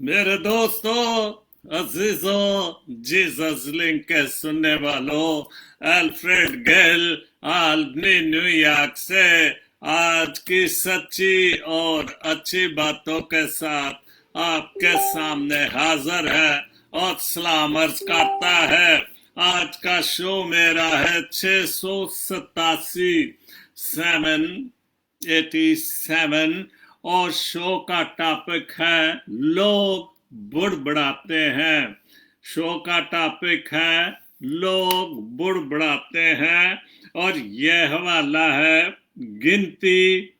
मेरे दोस्तों, अजीजों, Jesus link के सुनने वालों, अल्फ्रेड गेल आल्बनी न्यूयॉर्क से आज की सच्ची और अच्छी बातों के साथ आपके सामने हाजिर है और सलाम अर्ज करता है। आज का शो मेरा है 687 787 और शो का टॉपिक है लोग बुड़बुड़ाते हैं। शो का टॉपिक है लोग बुड़बुड़ाते हैं और यह हवाला है गिनती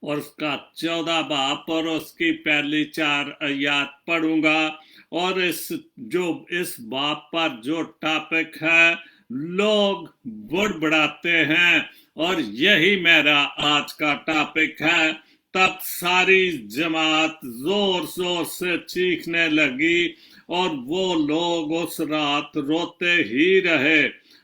और उसका 14 बाप और उसकी पहली 4 आयत पढ़ूंगा। और इस बाप पर जो टॉपिक है लोग बुड़बुड़ाते हैं और यही मेरा आज का टॉपिक है। तब सारी जमात जोर जोर से चीखने लगी और वो लोग उस रात रोते ही रहे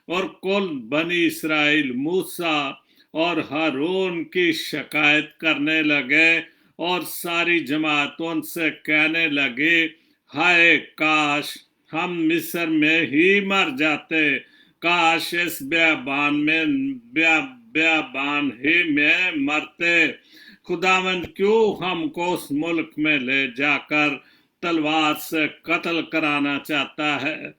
और कुल बनी इस्राएल मूसा और हारून की शिकायत करने लगे और सारी जमात उनसे कहने लगे, हाय काश हम मिस्र में ही मर जाते, काश इस बियाबान ही में मरते। खुदावन क्यों हमको उस मुल्क में ले जाकर तलवार से कत्ल कराना चाहता है?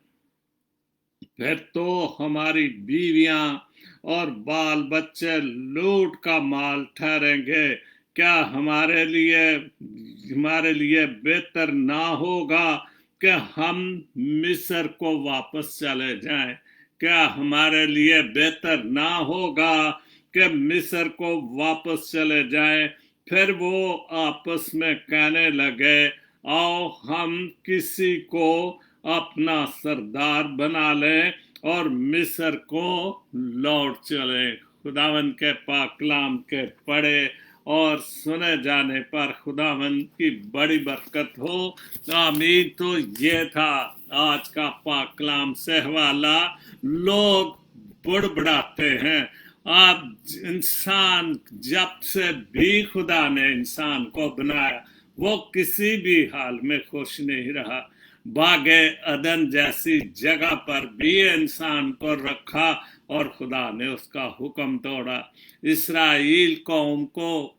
फिर तो हमारी बीवियां और बाल बच्चे लूट का माल ठहरेंगे। क्या हमारे लिए बेहतर ना होगा कि हम मिस्र को वापस चले जाएं? क्या हमारे लिए बेहतर ना होगा कि मिस्र को वापस चले जाएं? फिर वो आपस में कहने लगे, आओ हम किसी को अपना सरदार बना लें और मिस्र को लौट चले। खुदावन के पाक कलाम के पढ़े और सुने जाने पर खुदावन की बड़ी बरकत हो, आमीन। तो ये था आज का पाक कलाम से हवाला, लोग बुड़बुड़ाते हैं। आप इंसान जब से भी खुदा ने इंसान को बनाया वो किसी भी हाल में खुश नहीं रहा। बागे अदन जैसी जगह पर भी इंसान को रखा और खुदा ने उसका हुक्म तोड़ा। इसराइल कौम को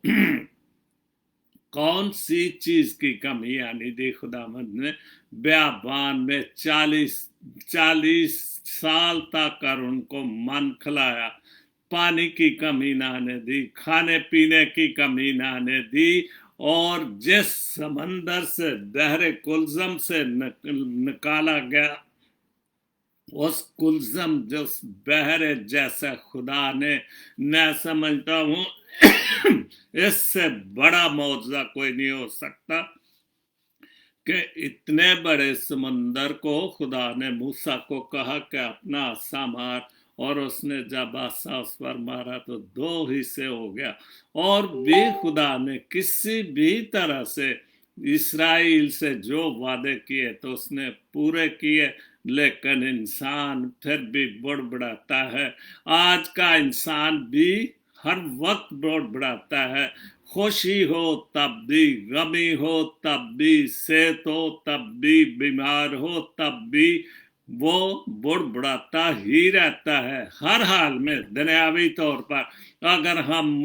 कौन सी चीज की कमी आनी दी? खुदावंद ने बियाबान में 40 साल तक उनको मन खिलाया, पानी की कमी ना आने दी, खाने पीने की कमी ना आने दी। और जिस समंदर से बहरे कुलजम से निकाला गया, उस कुलजम जिस बहरे जैसा खुदा ने, मैं समझता हूं इससे बड़ा मौजूदा कोई नहीं हो सकता कि इतने बड़े समंदर को खुदा ने मूसा को कहा कि अपना आसा मार, और उसने जब आसा उस पर मारा तो 2 हिस्से हो गया। और भी खुदा ने किसी भी तरह से इसराइल से जो वादे किए तो उसने पूरे किए, लेकिन इंसान फिर भी बुड़बुड़ाता है। आज का इंसान भी हर वक्त बुड़बुड़ाता है। खुशी हो तब भी, गमी हो तब भी, सेहत हो तब भी, बीमार हो तब भी वो बुड़बुड़ाता ही रहता है हर हाल में। दुनियावी तौर पर अगर हम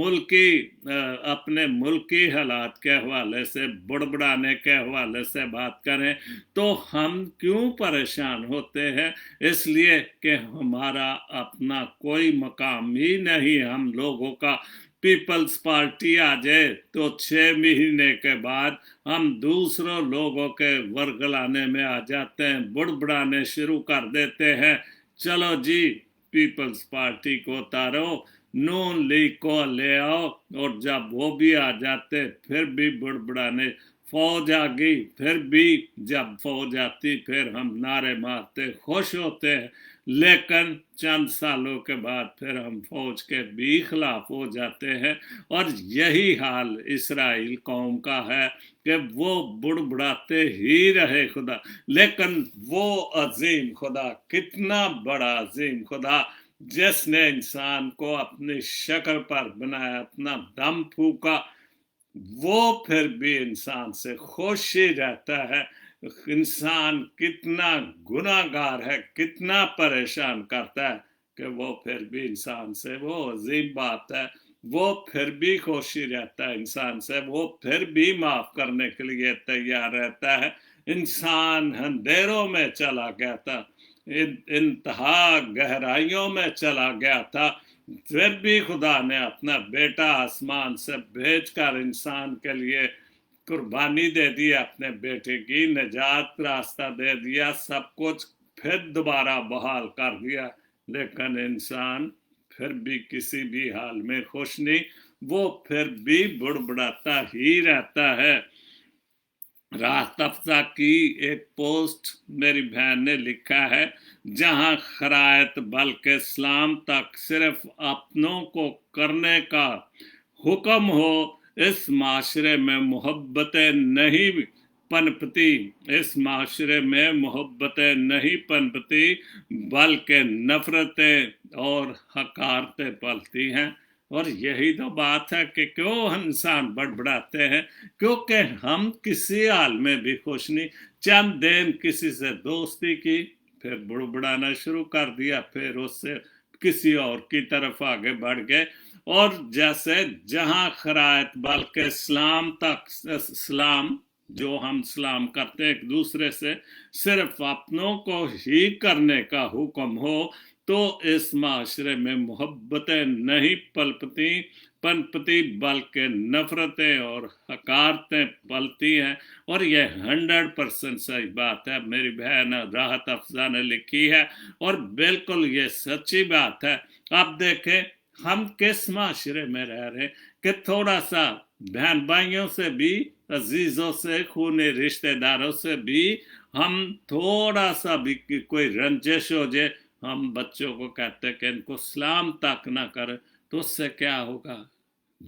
अपने मुल्की हालात के हवाले से, बुड़बुड़ाने के हवाले से बात करें तो हम क्यों परेशान होते हैं? इसलिए कि हमारा अपना कोई मकाम ही नहीं। हम लोगों का पीपल्स पार्टी आ जाए तो 6 महीने के बाद हम दूसरों लोगों के वर्गलाने में आ जाते हैं, बुड़बुड़ाने शुरू कर देते हैं। चलो जी, पीपल्स पार्टी को उतारो, नून लीग को ले आओ। और जब वो भी आ जाते फिर भी बुड़बुड़ाने। फौज आ गई, फिर भी जब फौज आती फिर हम नारे मारते, खुश होते हैं। लेकिन चंद सालों के बाद फिर हम फौज के भी खिलाफ हो जाते हैं। और यही हाल इसराइल कौम का है कि वो बुड़बुड़ाते ही रहे खुदा। लेकिन वो अजीम खुदा, कितना बड़ा अजीम खुदा, जिसने इंसान को अपनी शक्ल पर बनाया, अपना दम फूका वो फिर भी इंसान से खुश ही रहता है। इंसान कितना गुनाहगार है, कितना परेशान करता है, कि वो फिर भी इंसान से, वो अजीब बात है, वो फिर भी खुश ही रहता है इंसान से, वो फिर भी माफ करने के लिए तैयार रहता है। इंसान अंधेरों में चला गया था, इंतहा गहराइयों में चला गया था, फिर भी खुदा ने अपना बेटा आसमान से भेजकर इंसान के लिए कुर्बानी दे दी, अपने बेटे की निजात रास्ता दे दिया, सब कुछ फिर दोबारा बहाल कर दिया। लेकिन इंसान फिर भी किसी भी हाल में खुश नहीं, वो फिर भी बुड़बुड़ाता ही रहता है। राहत अफ़ज़ा की एक पोस्ट मेरी बहन ने लिखा है, जहां खरायत बल्कि इस्लाम तक सिर्फ अपनों को करने का हुक्म हो, इस माशरे में मोहब्बतें नहीं पनपती, इस माशरे में मोहब्बतें नहीं पनपती, बल्कि नफरतें और हकारतें पलती हैं। और यही तो बात है कि क्यों इंसान बड़बड़ाते हैं, क्योंकि हम किसी हाल में भी खुश नहीं। चंद दिन किसी से दोस्ती की, फिर बुड़बुड़ाना शुरू कर दिया, फिर उससे किसी और की तरफ आगे बढ़ गए। और जैसे जहां खरायत बल्कि इस्लाम तक, इस्लाम जो हम सलाम करते हैं एक दूसरे से, सिर्फ अपनों को ही करने का हुक्म हो, तो इस माशरे में मोहब्बतें नहीं पनपती, बल्कि नफरतें और हकारतें पलती हैं। और यह 100% सही बात है, मेरी बहन राहत अफ़ज़ा ने लिखी है, और बिल्कुल ये सच्ची बात है। आप देखें हम किस माशरे में रह रहे हैं, कि थोड़ा सा बहन भाइयों से भी, अजीजों से, खूनी रिश्तेदारों से भी हम थोड़ा सा भी कोई रंजिश हो जाए, हम बच्चों को कहते हैं कि इनको सलाम तक ना करें, तो उससे क्या होगा?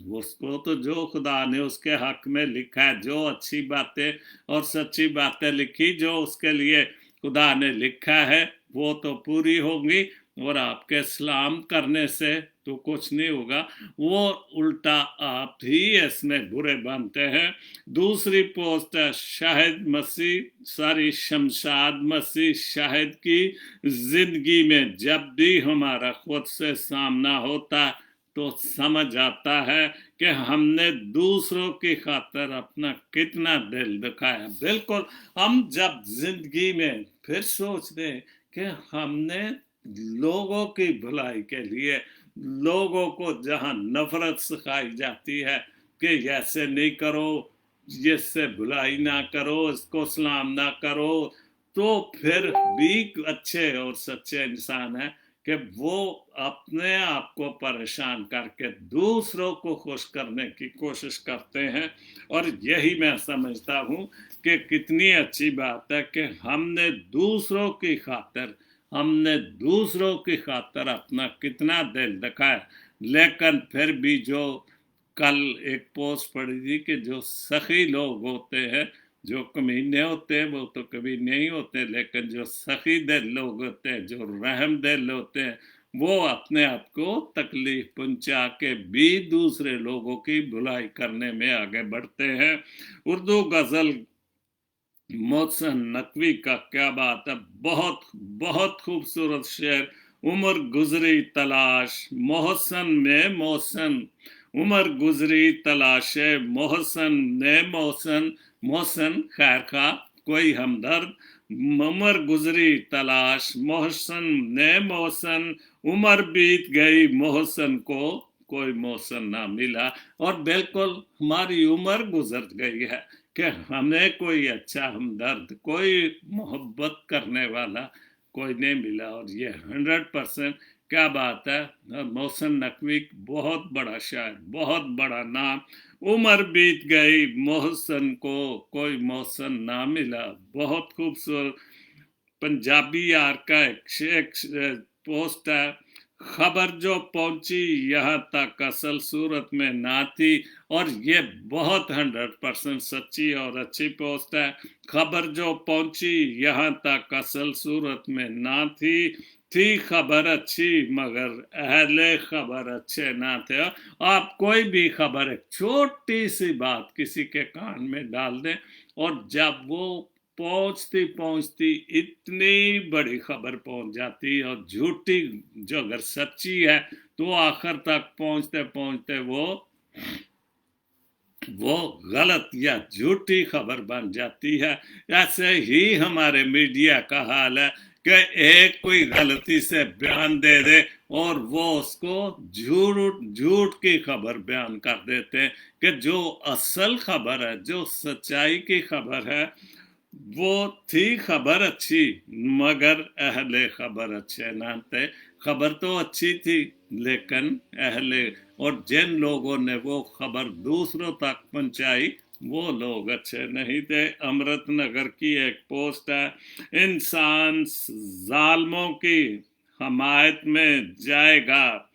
उसको तो जो खुदा ने उसके हक में लिखा है, जो अच्छी बातें और सच्ची बातें लिखी, जो उसके लिए खुदा ने लिखा है, वो तो पूरी होंगी। और आपके सलाम करने से तो कुछ नहीं होगा, वो उल्टा आप ही इसमें बुरे बनते हैं। दूसरी पोस्ट है शमशाद मसीह शाहिद की जिंदगी में जब भी हमारा खुद से सामना होता है, तो समझ आता है कि हमने दूसरों की खातिर अपना कितना दिल दिखाया। बिल्कुल, हम जब जिंदगी में फिर सोचते हैं कि हमने लोगों की भलाई के लिए, लोगों को जहां नफरत सिखाई जाती है कि ऐसे नहीं करो, इससे भलाई ना करो, इसको सलाम ना करो, तो फिर भी अच्छे और सच्चे इंसान है कि वो अपने आप को परेशान करके दूसरों को खुश करने की कोशिश करते हैं। और यही मैं समझता हूँ कि कितनी अच्छी बात है कि हमने दूसरों की खातिर अपना कितना दिल दिखाया। लेकिन फिर भी जो कल एक पोस्ट पढ़ी थी कि जो सखी लोग होते हैं, जो कमीने होते हैं, वो तो कभी नहीं होते, लेकिन जो सखी दिल लोग होते हैं, जो रहम दिल होते हैं, वो अपने आप को तकलीफ पहुंचा के भी दूसरे लोगों की भलाई करने में आगे बढ़ते हैं। उर्दू गजल मोहसिन नकवी का क्या बात है, बहुत बहुत खूबसूरत शेर। उम्र गुजरी तलाश मोहसन में मोहसन, उम्र गुजरी तलाशे मोहसन ने मोहसन, मोहसन खैर खा कोई हमदर्द, उम्र गुजरी तलाश मोहसन ने मोहसन, उम्र बीत गई मोहसन को कोई मोहसन ना मिला। और बिल्कुल हमारी उम्र गुजर गई है कि हमें कोई अच्छा हमदर्द, कोई मोहब्बत करने वाला कोई नहीं मिला। और ये 100% क्या बात है। मोहसिन नकवी बहुत बड़ा शायर, बहुत बड़ा नाम। उम्र बीत गई मोहसिन को कोई मोहसिन ना मिला, बहुत खूबसूरत। पंजाबी यार का एक पोस्ट है, खबर जो पहुंची यहाँ तक असल सूरत में ना थी। और ये बहुत 100% सच्ची और अच्छी पोस्ट है। खबर जो पहुंची यहाँ तक असल सूरत में ना थी खबर अच्छी मगर अहले खबर अच्छे ना थे। आप कोई भी खबर, एक छोटी सी बात किसी के कान में डाल दें और जब वो पहुंचती पहुंचती इतनी बड़ी खबर पहुंच जाती है, और झूठी जो अगर सच्ची है तो आखिर तक पहुंचते पहुंचते वो गलत या झूठी खबर बन जाती है। ऐसे ही हमारे मीडिया का हाल है कि एक कोई गलती से बयान दे दे और वो उसको झूठ की खबर बयान कर देते हैं कि जो असल खबर है, जो सच्चाई की खबर है, वो थी खबर अच्छी मगर अहले खबर अच्छे ना थे। खबर तो अच्छी थी लेकिन अहले और जिन लोगों ने वो खबर दूसरों तक पहुंचाई वो लोग अच्छे नहीं थे। अमृतनगर की एक पोस्ट है, इंसान जालमों की हमायत में जाएगा,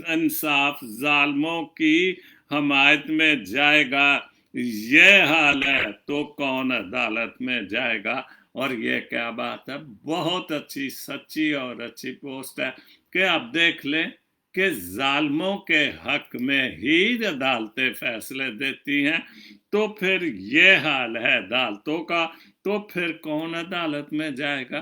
इंसाफ जालमों की हमायत में जाएगा, ये हाल है तो कौन अदालत में जाएगा। और ये क्या बात है, बहुत अच्छी सच्ची और अच्छी पोस्ट है कि आप देख लें कि जालमों के हक में ही अदालतें फैसले देती हैं, तो फिर ये हाल है अदालतों का, तो फिर कौन अदालत में जाएगा।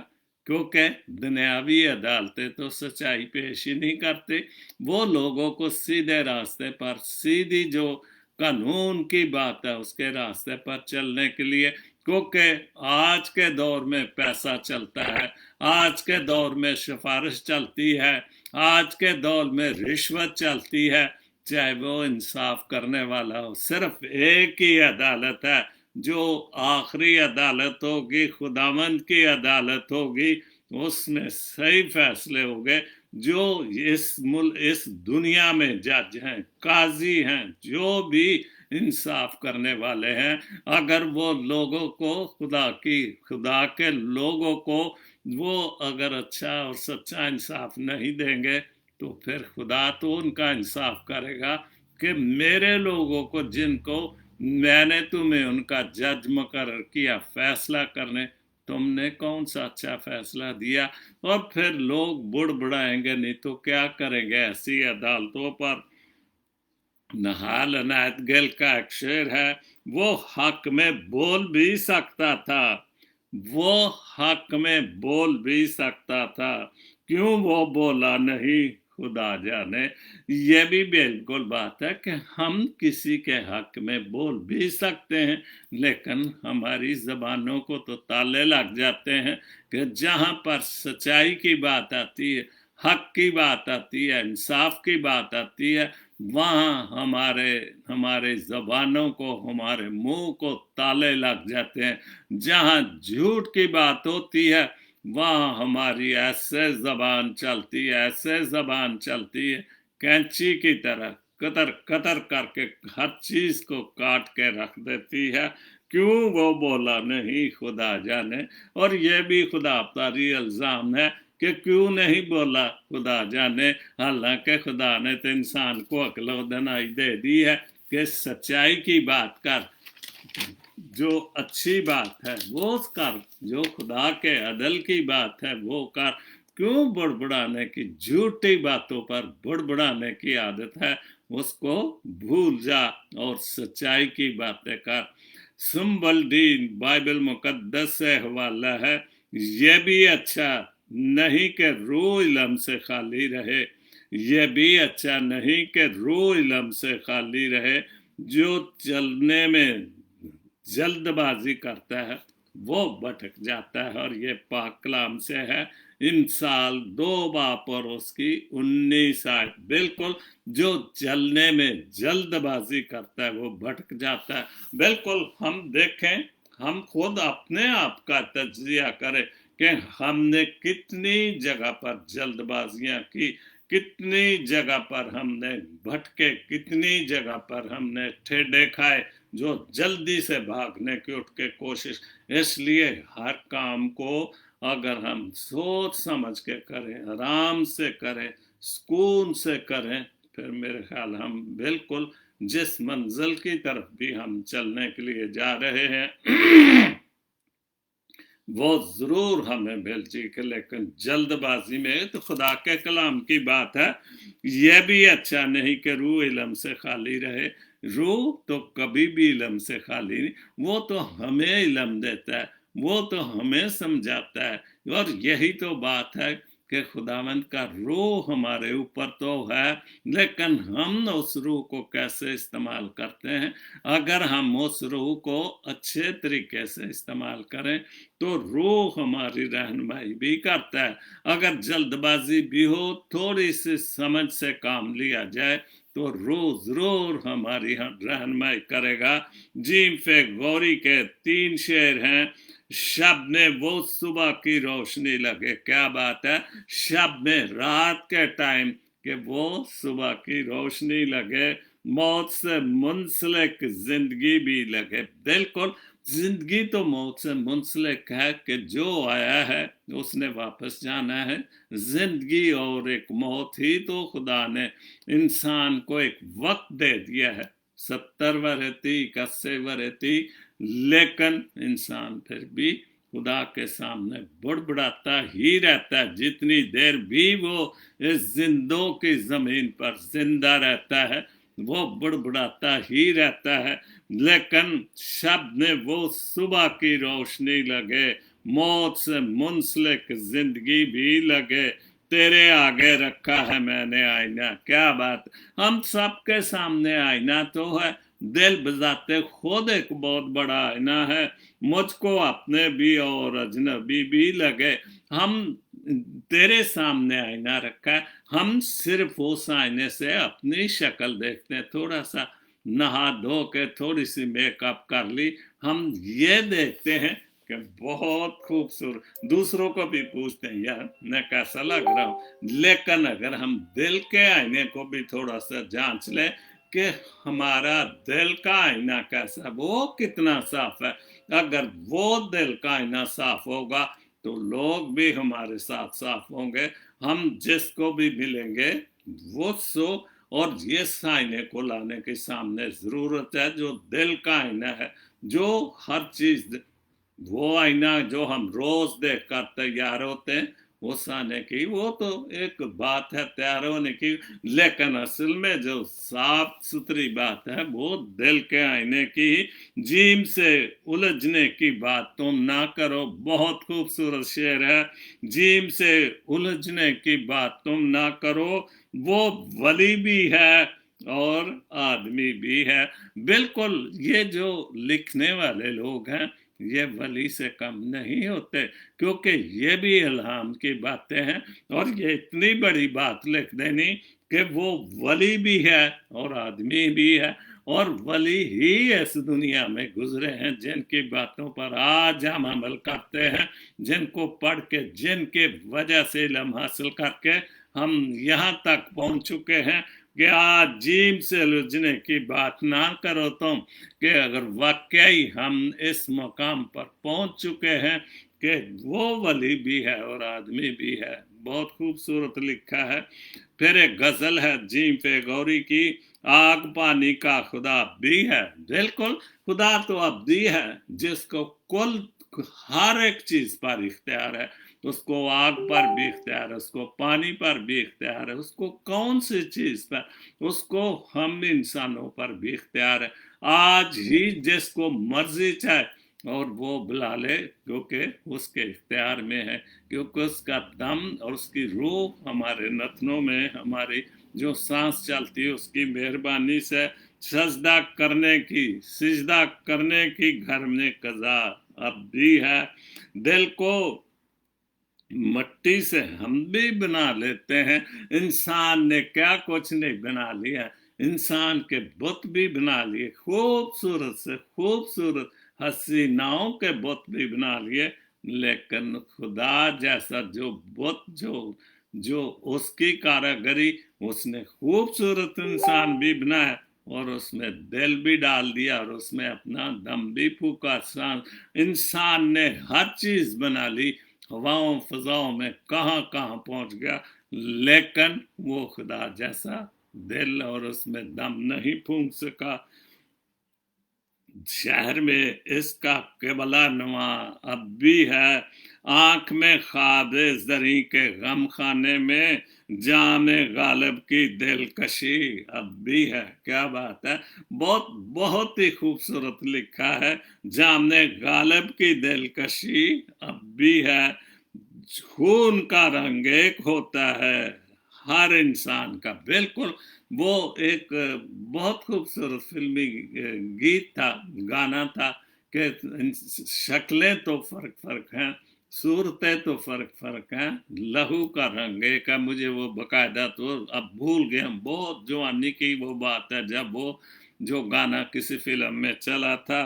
क्योंकि दुनियावी अदालतें तो सच्चाई पेश ही नहीं करते, वो लोगों को सीधे रास्ते पर, सीधी जो कानून की बात है उसके रास्ते पर चलने के लिए, क्योंकि आज के दौर में पैसा चलता है, आज के दौर में सिफारिश चलती है, आज के दौर में रिश्वत चलती है, चाहे वो इंसाफ करने वाला हो। सिर्फ एक ही अदालत है जो आखिरी अदालत होगी, खुदावंद की अदालत होगी, उसमें सही फैसले होंगे। जो इस दुनिया में जज हैं, काजी हैं, जो भी इंसाफ करने वाले हैं, अगर वो लोगों को खुदा के लोगों को वो अगर अच्छा और सच्चा इंसाफ नहीं देंगे तो फिर खुदा तो उनका इंसाफ करेगा कि मेरे लोगों को जिनको मैंने तुम्हें उनका जज मुकर्रर किया फैसला करने, तुमने कौन सा अच्छा फैसला दिया। और फिर लोग बुड़बुड़ाएंगे, नहीं तो क्या करेंगे ऐसी अदालतों पर। नहाल अनायत गिल का एक शेर है, वो हक में बोल भी सकता था, वो हक में बोल भी सकता था, क्यों वो बोला नहीं खुदा जाने। ये भी बिल्कुल बात है कि हम किसी के हक में बोल भी सकते हैं लेकिन हमारी जबानों को तो ताले लग जाते हैं कि जहां पर सच्चाई की बात आती है, हक की बात आती है, इंसाफ की बात आती है, वहाँ हमारे जबानों को, हमारे मुंह को ताले लग जाते हैं। जहाँ झूठ की बात होती है वहाँ हमारी ऐसे जबान चलती है, ऐसे जबान चलती है कैंची की तरह, कतर कतर करके हर चीज को काट के रख देती है। क्यों वो बोला नहीं खुदा जाने। और ये भी खुदा तारी इल्जाम है कि क्यों नहीं बोला खुदा जाने, हालांकि खुदा ने तो इंसान को अक्ल व दानाई दे दी है कि सच्चाई की बात कर, जो अच्छी बात है वो कर, जो खुदा के अदल की बात है वो कर। क्यों बुड़बुड़ाने की, झूठी बातों पर बुड़बुड़ाने की आदत है, उसको भूल जा और सच्चाई की बातें कर। सुम्बलडीन बाइबल मुकद्दस से हवाला है, ये भी अच्छा नहीं कि रूह इल्म से खाली रहे, ये भी अच्छा नहीं कि रूह इल्म से खाली रहे। जो चलने में जल्दबाजी करता है वो भटक जाता है। और ये पाक कलाम से है, इंसाल 2 बाप और उसकी 19 आयत। बिल्कुल, जो चलने में जल्दबाजी करता है वो भटक जाता है। बिल्कुल, हम देखें, हम खुद अपने आप का तज्जिया करें कि हमने कितनी जगह पर जल्दबाजियां की, कितनी जगह पर हमने भटके, कितनी जगह पर हमने ठेडे खाए, जो जल्दी से भागने की उठ के कोशिश। इसलिए हर काम को अगर हम सोच समझ के करें, आराम से करें, सुकून से करें, फिर मेरे ख्याल हम बिल्कुल जिस मंजिल की तरफ भी हम चलने के लिए जा रहे हैं वो जरूर हमें मिल जाएगी। लेकिन जल्दबाजी में तो खुदा के कलाम की बात है, यह भी अच्छा नहीं कि रूह इल्म से खाली रहे। रूह तो कभी भी इल्म से खाली नहीं, वो तो हमें इल्म देता है, वो तो हमें समझाता है। और यही तो बात है कि खुदावंद का रूह हमारे ऊपर तो है, लेकिन हम उस रूह को कैसे इस्तेमाल करते हैं। अगर हम उस रूह को अच्छे तरीके से इस्तेमाल करें तो रूह हमारी रहनुमाई भी करता है। अगर जल्दबाजी भी हो, थोड़ी सी समझ से काम लिया जाए तो रूह जरूर हमारी रहनुमाई करेगा। जीम पे गौरी के 3 शेर हैं। शब में वो सुबह की रोशनी लगे, क्या बात है, शब में रात के टाइम कि वो सुबह की रोशनी लगे, मौत से मुंसलिक जिंदगी भी लगे। बिल्कुल, जिंदगी तो मौत से मुंसलिक है कि जो आया है उसने वापस जाना है। जिंदगी और एक मौत ही तो खुदा ने इंसान को एक वक्त दे दिया है, 70 वरती 81 वरती, लेकिन इंसान फिर भी खुदा के सामने बुड़बुड़ाता ही रहता है। जितनी देर भी वो इस जिंदों की जमीन पर जिंदा रहता है वो बुड़बुड़ाता ही रहता है। लेकिन शब में वो सुबह की रोशनी लगे, मौत से मुंसलिक जिंदगी भी लगे, तेरे आगे रखा है मैंने आईना, क्या बात। हम सबके सामने आईना तो है, दिल बजाते खुद एक बहुत बड़ा आईना है। मुझको अपने भी और अजनबी भी लगे, हम तेरे सामने आईना रखा है, हम सिर्फ उस आईने से अपनी शक्ल देखते हैं। थोड़ा सा नहा धो के थोड़ी सी मेकअप कर ली, हम ये देखते हैं कि बहुत खूबसूरत, दूसरों को भी पूछते हैं यार मैं कैसा लग रहा हूँ। लेकिन अगर हम दिल के आईने को भी थोड़ा सा जांच लें कि हमारा दिल का आईना कैसा, वो कितना साफ है, अगर वो दिल का आईना साफ होगा तो लोग भी हमारे साथ साफ होंगे। हम जिसको भी मिलेंगे वो सो, और ये आईने को लाने के सामने जरूरत है जो दिल का आईना है, जो हर चीज, वो आईना जो हम रोज देखकर तैयार होते हैं उस आने की, वो तो एक बात है तैयार होने की, लेकिन असल में जो साफ सुथरी बात है वो दिल के आईने की। जीम से उलझने की बात तुम ना करो, बहुत खूबसूरत शेर है। जीम से उलझने की बात तुम ना करो, वो वली भी है और आदमी भी है। बिल्कुल, ये जो लिखने वाले लोग हैं ये वली से कम नहीं होते, क्योंकि ये भी इल्हाम की बातें हैं। और ये इतनी बड़ी बात लिख देनी कि वो वली भी है और आदमी भी है, और वली ही इस दुनिया में गुजरे हैं जिनकी बातों पर आज हम अमल करते हैं, जिनको पढ़ के, जिनके वजह से इल्म हासिल करके हम यहाँ तक पहुँच चुके हैं कि आज जीम से उलझने की बात ना करो तुम, कि अगर वाकई हम इस मकाम पर पहुंच चुके हैं कि वो वली भी है और आदमी भी है। बहुत खूबसूरत लिखा है। फिर एक गजल है जीम पे गौरी की, आग पानी का खुदा भी है। बिल्कुल, खुदा तो अब्दी है जिसको कुल हर एक चीज पर इख्तियार है। उसको आग पर भी इख्तियार है, उसको पानी पर भी इख्तियार है, उसको कौन सी चीज पर, उसको हम इंसानों पर भी इख्तियार है। आज ही जिसको मर्जी चाहे और वो बुला ले, क्योंकि उसके इख्तियार में है, क्योंकि उसका दम और उसकी रूह हमारे नथनों में, हमारी जो सांस चलती है उसकी मेहरबानी से सजदा करने की घर में कजा अब भी है। दिल को मट्टी से हम भी बना लेते हैं, इंसान ने क्या कुछ नहीं बना लिया, इंसान के बुत भी बना लिए, खूबसूरत से खूबसूरत हसीनाओं के बुत भी बना लिए, लेकिन खुदा जैसा जो बुत, जो जो उसकी कारागरी, उसने खूबसूरत इंसान भी बनाया और उसमें दिल भी डाल दिया और उसमें अपना दम भी फूका। इंसान ने हर चीज बना ली, हवाओं फजाओं में कहाँ कहाँ पहुंच गया, लेकिन वो खुदा जैसा दिल और उसमें दम नहीं फूंक सका। शहर में इसका केबला नुमा अब भी है, आंख में ख्वाब जरी के गम खाने में जामे गालिब की दिलकशी अब भी है। क्या बात है, बहुत बहुत ही खूबसूरत लिखा है। जामे गालिब की दिलकशी अब भी है, खून का रंग एक होता है हर इंसान का। बिल्कुल वो एक बहुत खूबसूरत फिल्मी गीत था, गाना था कि शक्लें तो फर्क फर्क हैं, सूरतें तो फर्क फर्क हैं, लहू का रंग एक है। मुझे वो बकायदा तो अब भूल गए हम, बहुत जवानी की वो बात है जब वो जो गाना किसी फिल्म में चला था।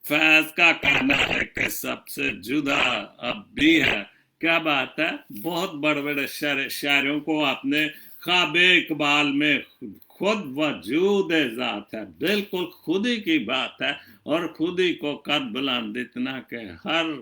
फैज का कहना है कि सबसे जुदा अब भी है। क्या बात है, बहुत बड़े बड़े शायरों को आपने ख्वाबे इकबाल में खुद वजूद ज़ात है, बिल्कुल खुद ही की बात है। और खुद ही को कद बुलंद इतना के हर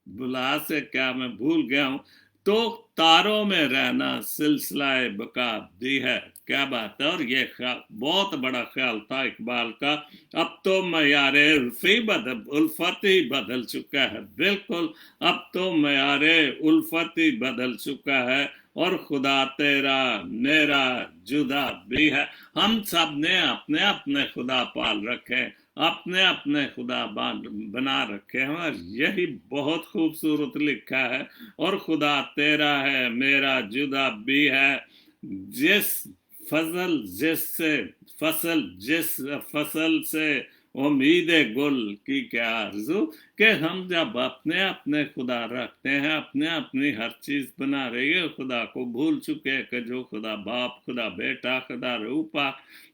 बुला से क्या मैं भूल गया हूँ, तो तारों में रहना सिलसिलाए बका दी है। क्या बात है, और ये बहुत बड़ा ख्याल था इकबाल का। अब तो मयारे उल्फत ही बदल चुका है। बिल्कुल, अब तो मयारे उल्फत ही बदल चुका है, और खुदा तेरा मेरा जुदा भी है। हम सब ने अपने अपने खुदा पाल रखे, अपने अपने खुदा बना रखे हैं, और यही बहुत खूबसूरत लिखा है। और खुदा तेरा है मेरा जुदा भी है, जिस जिस फसल से उम्मीद गुल की क्या आरज़ू। कि हम जब अपने अपने खुदा रखते हैं, अपने अपनी हर चीज बना रही है, खुदा को भूल चुके कि जो खुदा बाप, खुदा बेटा, खुदा रूपा,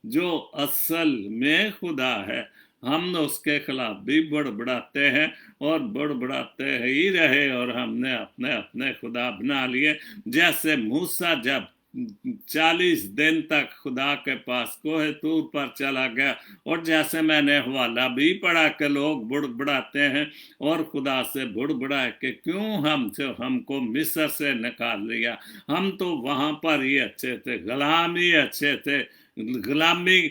जो असल में खुदा है, हम उसके खिलाफ भी बड़बड़ाते हैं और बड़बड़ाते ही रहे, और हमने अपने अपने खुदा बना लिए। जैसे मूसा जब 40 दिन तक खुदा के पास कोहे तूर पर चला गया, और जैसे मैंने हवाला भी पढ़ा कि लोग बुड़बड़ाते हैं और खुदा से बुड़बड़ा कि क्यों हमको मिस्र से निकाल लिया, हम तो वहां पर ही अच्छे थे, गुलाम ही अच्छे थे। गुलामी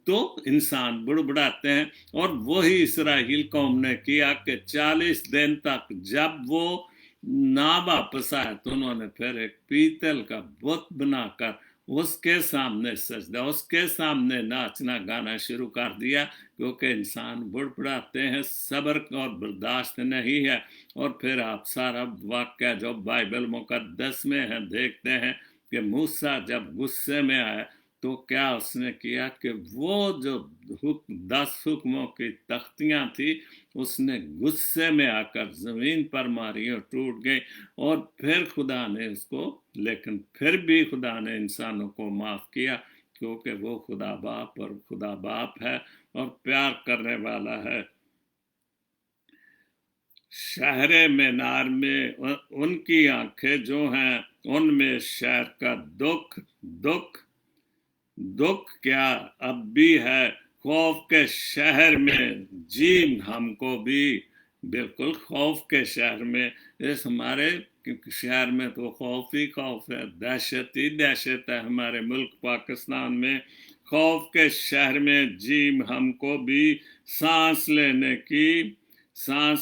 तो इंसान बुड़बड़ाते हैं, और वही इसराइल कौम ने किया कि 40 दिन तक जब वो ना वापस आया तो उन्होंने फिर एक पीतल का बुत बनाकर उसके सामने सजदा, उसके सामने नाचना गाना शुरू कर दिया, क्योंकि इंसान बुड़बड़ाते हैं, सब्र और बर्दाश्त नहीं है। और फिर आप सारा वाक्य जो बाइबल मुकद्दस में है देखते हैं कि मूसा जब गुस्से में आया तो क्या उसने किया कि वो जो 10 हुक्मों की तख्तियां थी उसने गुस्से में आकर जमीन पर मारी और टूट गई। और फिर खुदा ने उसको, लेकिन फिर भी खुदा ने इंसानों को माफ किया, क्योंकि वो खुदा बाप है और प्यार करने वाला है। शहरे मीनार में उनकी आंखें जो हैं उनमें शहर का दुख दुख दुख क्या अब भी है, खौफ के शहर में जी हमको भी। बिल्कुल खौफ के शहर में, इस हमारे शहर में तो खौफ ही खौफ है, दहशत ही दहशत है हमारे मुल्क पाकिस्तान में। खौफ के शहर में जी हमको भी, सांस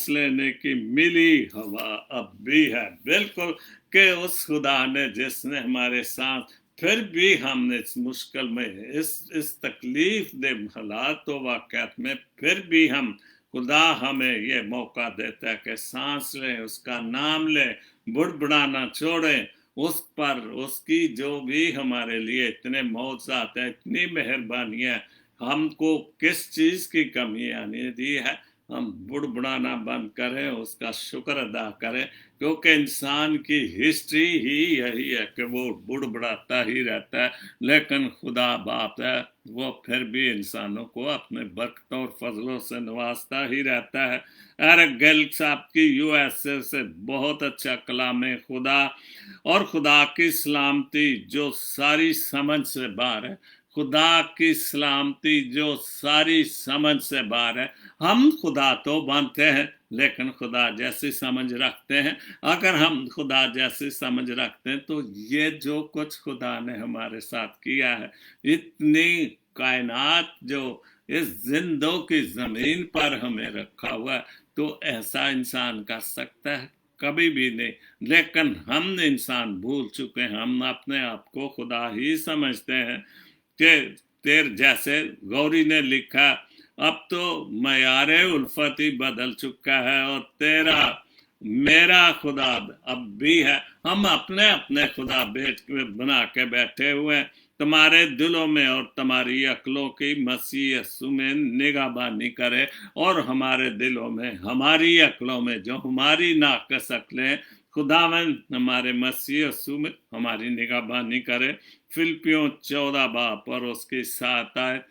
लेने की मिली हवा अब भी है। बिल्कुल कि उस खुदा ने जिसने हमारे सांस, फिर भी हमने इस मुश्किल में, इस तकलीफ दे हालात तो वाक़यात में, फिर भी हम खुदा हमें ये मौका देता है कि सांस लें, उसका नाम लें, बुड़बुड़ाना छोड़ें, उस पर उसकी जो भी हमारे लिए इतने मौज़ात है, इतनी मेहरबानियाँ, हमको किस चीज़ की कमी आने दी है, हम बुड़बुड़ाना बंद करें, उसका शुक्र अदा करें। क्योंकि इंसान की हिस्ट्री ही यही है कि वो बुड़बड़ाता ही रहता है, लेकिन खुदा बाप है, वो फिर भी इंसानों को अपने बरकतों और फजलों से नवाजता ही रहता है। एरिक गिल साहब की यूएसए से बहुत अच्छा कलाम है खुदा, और खुदा की सलामती जो सारी समझ से बाहर है। خدا کی سلامتی جو ساری سمجھ سے باہر ہے. ہم خدا تو مانتے ہیں لیکن خدا جیسی سمجھ رکھتے ہیں. اگر ہم خدا جیسی سمجھ رکھتے ہیں تو یہ جو کچھ خدا نے ہمارے ساتھ کیا ہے، اتنی کائنات جو اس زندوں کی زمین پر ہمیں رکھا ہوا ہے، تو ایسا انسان کر سکتا ہے؟ کبھی بھی نہیں. لیکن ہم انسان بھول چکے ہیں، ہم اپنے آپ کو خدا ہی سمجھتے ہیں. کہ تیر جیسے گوری نے لکھا، اب تو معیار الفت ہی بدل چکا ہے اور تیرا میرا خدا اب بھی ہے. ہم اپنے اپنے خدا بنا کے بیٹھے ہوئے ہیں. تمہارے دلوں میں اور تمہاری عقلوں کی مسیح یسوع میں نگہبانی کرے، اور ہمارے دلوں میں، ہماری عقلوں میں جو ہماری ناقص عقلیں، خداوند ہمارے مسیح یسوع میں ہماری نگہبانی کرے. فلپیوں 14 باب اور اس کی 7 آیت.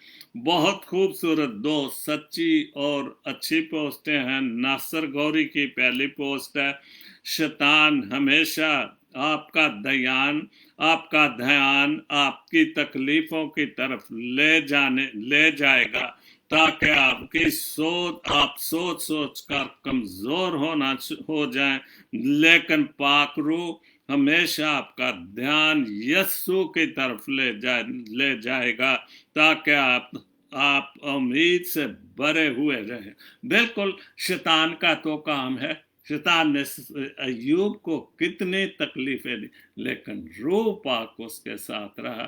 بہت خوبصورت دو سچی اور اچھی پوسٹیں ہیں. ناصر گوری کی پہلی پوسٹ ہے، شیطان ہمیشہ آپ کا دھیان آپ کی تکلیفوں کی طرف لے جائے گا تاکہ آپ سوچ کر کمزور ہو جائیں. لیکن پاک روح ہمیشہ آپ کا دھیان یسوع کی طرف لے جائے گا تاکہ آپ امید سے بھرے ہوئے رہیں. بالکل شیطان کا تو کام ہے. شیطان نے ایوب کو کتنی تکلیفیں دی لیکن روح پاک اس کے ساتھ رہا.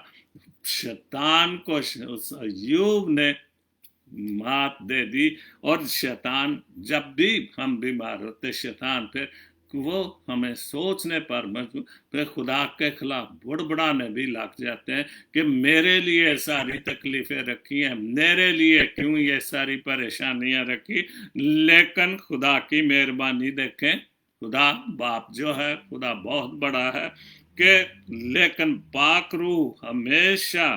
شیطان کو ایوب نے مات دے دی. اور شیطان جب بھی ہم بیمار ہوتے، شیطان وہ ہمیں سوچنے پر مجبور، پھر خدا کے خلاف بڑبڑانے بھی لگ جاتے ہیں کہ میرے لیے ساری تکلیفیں رکھی ہیں، میرے لیے کیوں یہ ساری پریشانیاں رکھی. لیکن خدا کی مہربانی دیکھیں، خدا باپ جو ہے، خدا بہت بڑا ہے کہ لیکن پاک روح ہمیشہ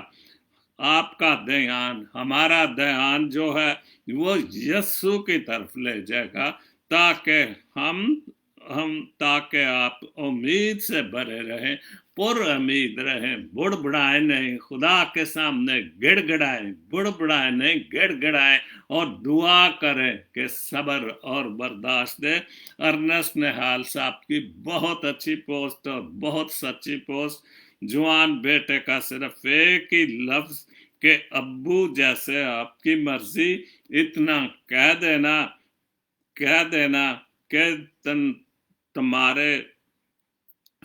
آپ کا دھیان، ہمارا دھیان جو ہے وہ یسوع کی طرف لے جائے گا تاکہ آپ امید سے بھرے رہیں، پر امید رہیں، بڑبڑائیں نہیں، خدا کے سامنے بڑبڑائیں نہیں، گڑ گڑائیں اور دعا کریں کہ صبر اور برداشت دے. ارنسٹ نہال صاحب کی بہت اچھی پوسٹ اور بہت سچی پوسٹ. جوان بیٹے کا صرف ایک ہی لفظ کہ ابو جیسے آپ کی مرضی، اتنا کہہ دینا کہ تمہارے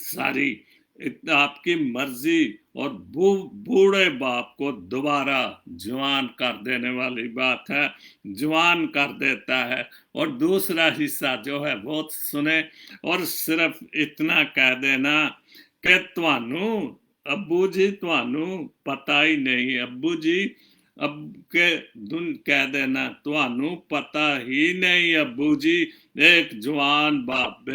ساری آپ کی مرضی. اور بوڑھے باپ کو دوبارہ جوان کر دینے والی بات ہے، جوان کر دیتا ہے. اور دوسرا حصہ جو ہے وہ سنے اور صرف اتنا کہہ دینا کہ توانوں ابو جی توانوں پتہ ہی نہیں، ابو جی اب کے کہہ دینا توانوں پتہ ہی نہیں ابو جی. ایک جوان باپ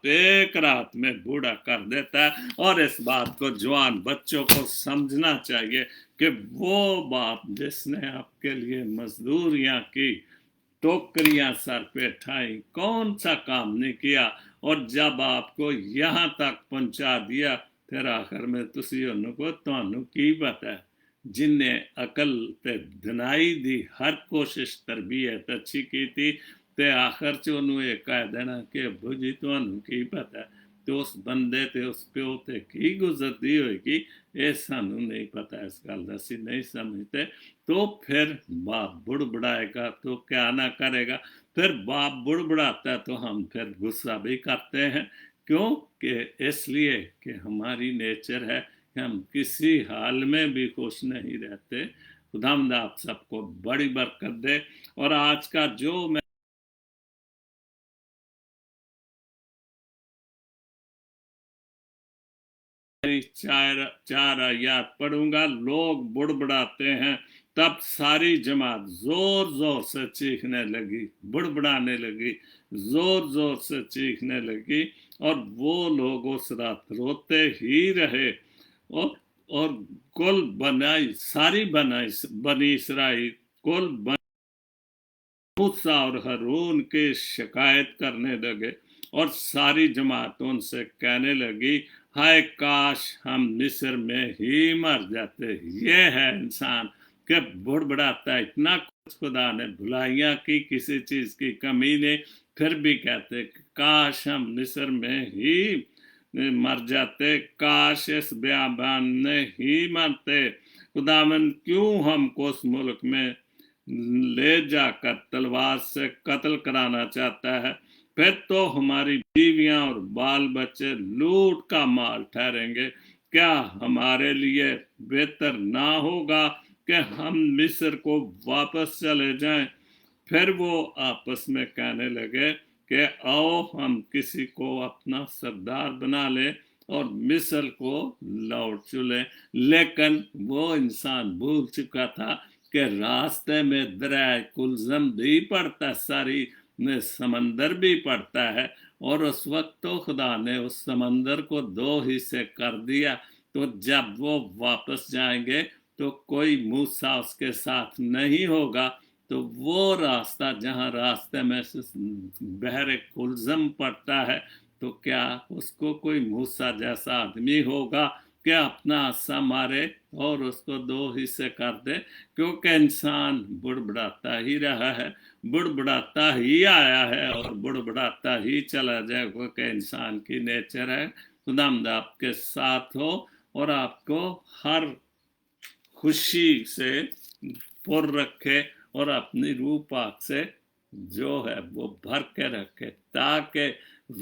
ایک رات میں بوڑھا کر دیتا ہے. اور اس بات کو جوان بچوں کو سمجھنا چاہیے کہ وہ باپ جس نے آپ کے لیے مزدوریاں کی، ٹوکریاں سر پہ اٹھائی، کون سا کام نہیں کیا، اور جب آپ کو یہاں تک پہنچا دیا، پھر آخر میں تسی انہوں کو تانوں کی پتہ ہے. جن نے عقل تے دنائی دی، ہر کوشش تربیت اچھی کی تھی، تے آخر چ انہوں یہ کہہ دینا کہ ابو جی تانوں کی پتہ ہے. تو اس بندے تے اس پیو تے کی گزرتی ہوئے گی، یہ سانوں نہیں پتہ، اس گل اسی نہیں سمجھتے. تو پھر باپ بڑبڑائے گا تو کیا نہ کرے گا. پھر باپ بڑبڑاتا ہے تو ہم پھر غصہ بھی کرتے ہیں. کیوں کہ اس لیے کہ ہماری نیچر ہے کہ ہم کسی حال میں بھی خوش نہیں رہتے. خداوند آپ سب کو بڑی برکت دے. اور آج کا جو میں چار آیات پڑھوں گا. لوگ بڑبڑاتے ہیں، تب ساری جماعت زور زور سے چیخنے لگی، بڑبڑانے لگی، زور زور سے چیخنے لگی. اور وہ لوگ اس رات روتے ہی رہے. اور کل بنی اسرائیل موسیٰ اور ہارون کی شکایت کرنے لگے. اور ساری جماعت ان سے کہنے لگی ہائے کاش ہم مصر میں ہی مر جاتے. یہ ہے انسان کہ بڑبڑاتا ہے اتنا کچھ، خدا نے بھلائیاں کی، کسی چیز کی کمی نہیں، پھر بھی کہتے کاش ہم مصر میں ہی مر جاتے، کاش اس بیابان میں ہی مرتے. خداوند کیوں ہم کو اس ملک میں لے جا کر تلوار سے قتل کرانا چاہتا ہے؟ پھر تو ہماری بیویاں اور بال بچے لوٹ کا مال ٹھہریں گے. کیا ہمارے لیے بہتر نہ ہوگا کہ ہم مصر کو واپس چلے جائیں؟ پھر وہ آپس میں کہنے لگے کہ آؤ ہم کسی کو اپنا سردار بنا لیں اور مصر کو لوٹ چلیں. لیکن وہ انسان بھول چکا تھا کہ راستے میں دریائے کلزم بھی پڑتا ہے، ساری سمندر بھی پڑتا ہے، اور اس وقت تو خدا نے اس سمندر کو 2 حصے کر دیا. تو جب وہ واپس جائیں گے تو کوئی موسیٰ اس کے ساتھ نہیں ہوگا. تو وہ راستہ جہاں راستے میں بحر کلزم پڑتا ہے، تو کیا اس کو کوئی موسیٰ جیسا آدمی ہوگا کہ اپنا عصا مارے اور اس کو 2 حصے کر دے؟ کیونکہ انسان بڑبڑاتا ہی رہا ہے، بڑبڑاتا ہی آیا ہے اور بڑبڑاتا ہی چلا جائے گا، کہ انسان کی نیچر ہے. خداوند آپ کے ساتھ ہو اور آپ کو ہر خوشی سے پر رکھے اور اپنی روح پاک سے جو ہے وہ بھر کے رکھے، تاکہ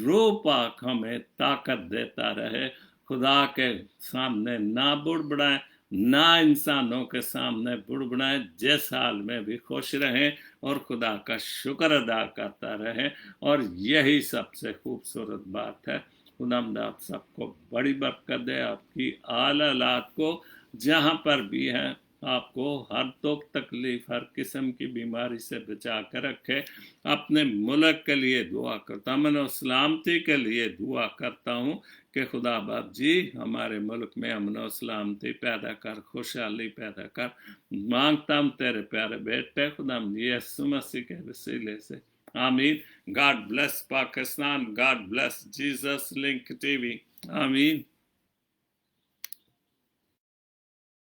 روح پاک ہمیں طاقت دیتا رہے، خدا کے سامنے نہ بڑبڑائیں، نہ انسانوں کے سامنے بڑبڑائیں، جس حال میں بھی خوش رہیں اور خدا کا شکر ادا کرتا رہیں. اور یہی سب سے خوبصورت بات ہے. خداوند آپ سب کو بڑی برکت دے، آپ کی آل اولاد کو جہاں پر بھی ہیں آپ کو ہر دکھ تکلیف، ہر قسم کی بیماری سے بچا کر رکھے. اپنے ملک کے لیے دعا کرتا ہوں، امن و سلامتی کے لیے دعا کرتا ہوں کہ خدا باپ جی ہمارے ملک میں امن و سلامتی پیدا کر، خوشحالی پیدا کر. مانگتا ہوں تیرے پیارے بیٹے خدا یسوع مسیح کے وسیلے سے، آمین. God bless Pakistan, God bless Jesus link T V, آمین.